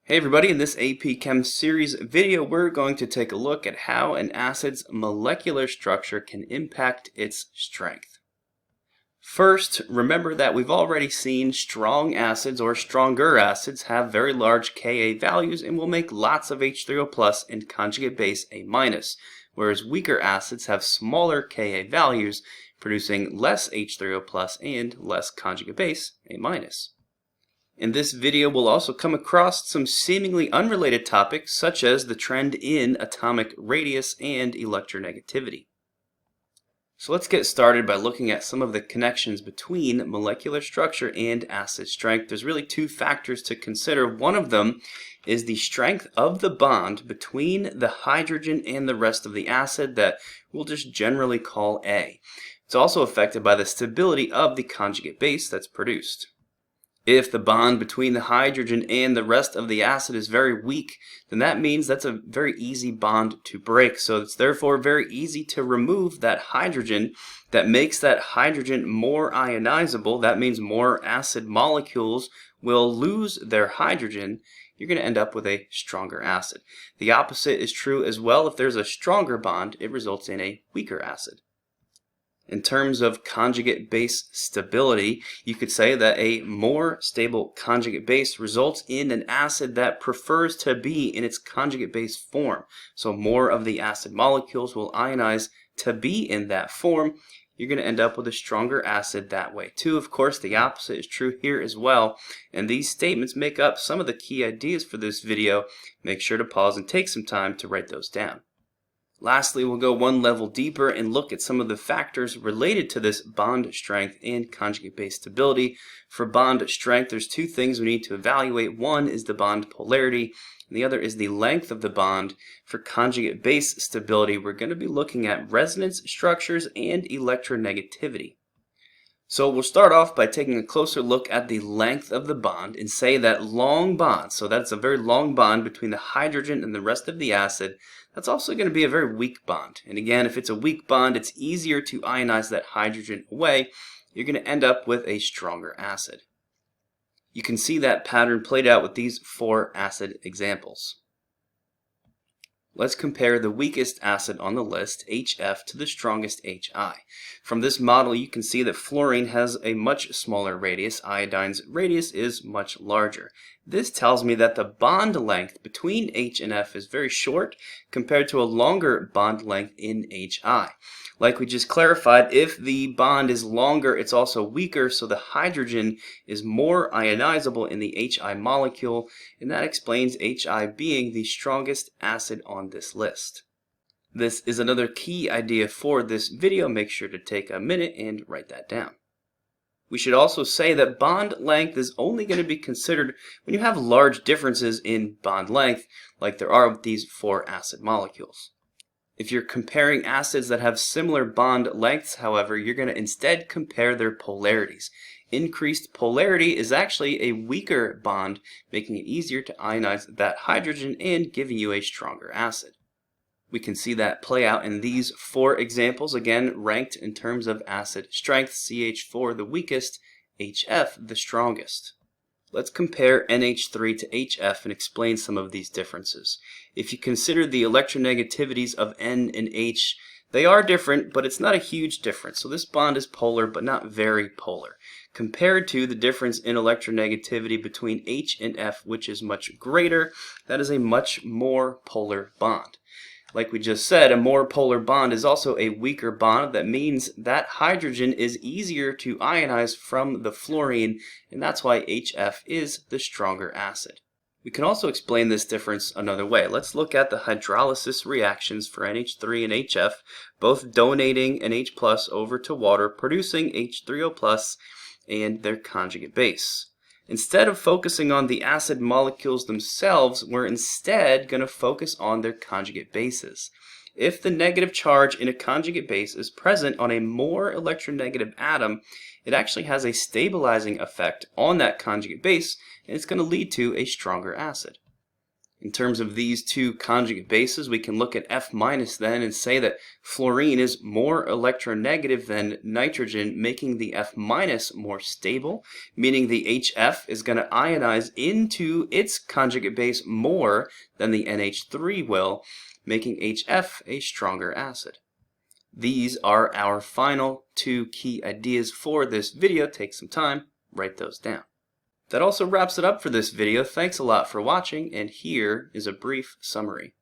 Hey everybody, in this AP Chem series video, we're going to take a look at how an acid's molecular structure can impact its strength. First, remember that we've already seen strong acids or stronger acids have very large Ka values and will make lots of H3O+ and conjugate base A-, whereas weaker acids have smaller Ka values, producing less H3O+ and less conjugate base A-. In this video, we'll also come across some seemingly unrelated topics such as the trend in atomic radius and electronegativity. So let's get started by looking at some of the connections between molecular structure and acid strength. There's really two factors to consider. One of them is the strength of the bond between the hydrogen and the rest of the acid that we'll just generally call A. It's also affected by the stability of the conjugate base that's produced. If the bond between the hydrogen and the rest of the acid is very weak, then that means that's a very easy bond to break. So it's therefore very easy to remove that hydrogen that makes that hydrogen more ionizable. That means more acid molecules will lose their hydrogen. You're going to end up with a stronger acid. The opposite is true as well. If there's a stronger bond, it results in a weaker acid. In terms of conjugate base stability, you could say that a more stable conjugate base results in an acid that prefers to be in its conjugate base form. So more of the acid molecules will ionize to be in that form. You're going to end up with a stronger acid that way too. Of course, the opposite is true here as well. And these statements make up some of the key ideas for this video. Make sure to pause and take some time to write those down. Lastly, we'll go one level deeper and look at some of the factors related to this bond strength and conjugate base stability. For bond strength, there's two things we need to evaluate. One is the bond polarity, and the other is the length of the bond. For conjugate base stability, we're going to be looking at resonance structures and electronegativity. So we'll start off by taking a closer look at the length of the bond and say that long bond, so that's a very long bond between the hydrogen and the rest of the acid, that's also going to be a very weak bond. And again, if it's a weak bond, it's easier to ionize that hydrogen away. You're going to end up with a stronger acid. You can see that pattern played out with these four acid examples. Let's compare the weakest acid on the list, HF, to the strongest HI. From this model, you can see that fluorine has a much smaller radius. Iodine's radius is much larger. This tells me that the bond length between H and F is very short compared to a longer bond length in HI. Like we just clarified, if the bond is longer, it's also weaker, so the hydrogen is more ionizable in the HI molecule, and that explains HI being the strongest acid on this list. This is another key idea for this video. Make sure to take a minute and write that down. We should also say that bond length is only going to be considered when you have large differences in bond length, like there are with these four acid molecules. If you're comparing acids that have similar bond lengths, however, you're going to instead compare their polarities. Increased polarity is actually a weaker bond, making it easier to ionize that hydrogen and giving you a stronger acid. We can see that play out in these four examples, again ranked in terms of acid strength, CH4 the weakest, HF the strongest. Let's compare NH3 to HF and explain some of these differences. If you consider the electronegativities of N and H, they are different, but it's not a huge difference. So this bond is polar, but not very polar. Compared to the difference in electronegativity between H and F, which is much greater, that is a much more polar bond. Like we just said, a more polar bond is also a weaker bond. That means that hydrogen is easier to ionize from the fluorine, and that's why HF is the stronger acid. We can also explain this difference another way. Let's look at the hydrolysis reactions for NH3 and HF, both donating NH+ over to water, producing H3O+ and their conjugate base. Instead of focusing on the acid molecules themselves, we're instead going to focus on their conjugate bases. If the negative charge in a conjugate base is present on a more electronegative atom, it actually has a stabilizing effect on that conjugate base, and it's going to lead to a stronger acid. In terms of these two conjugate bases, we can look at F- then and say that fluorine is more electronegative than nitrogen, making the F- more stable, meaning the HF is going to ionize into its conjugate base more than the NH3 will, making HF a stronger acid. These are our final two key ideas for this video. Take some time, write those down. That also wraps it up for this video. Thanks a lot for watching, and here is a brief summary.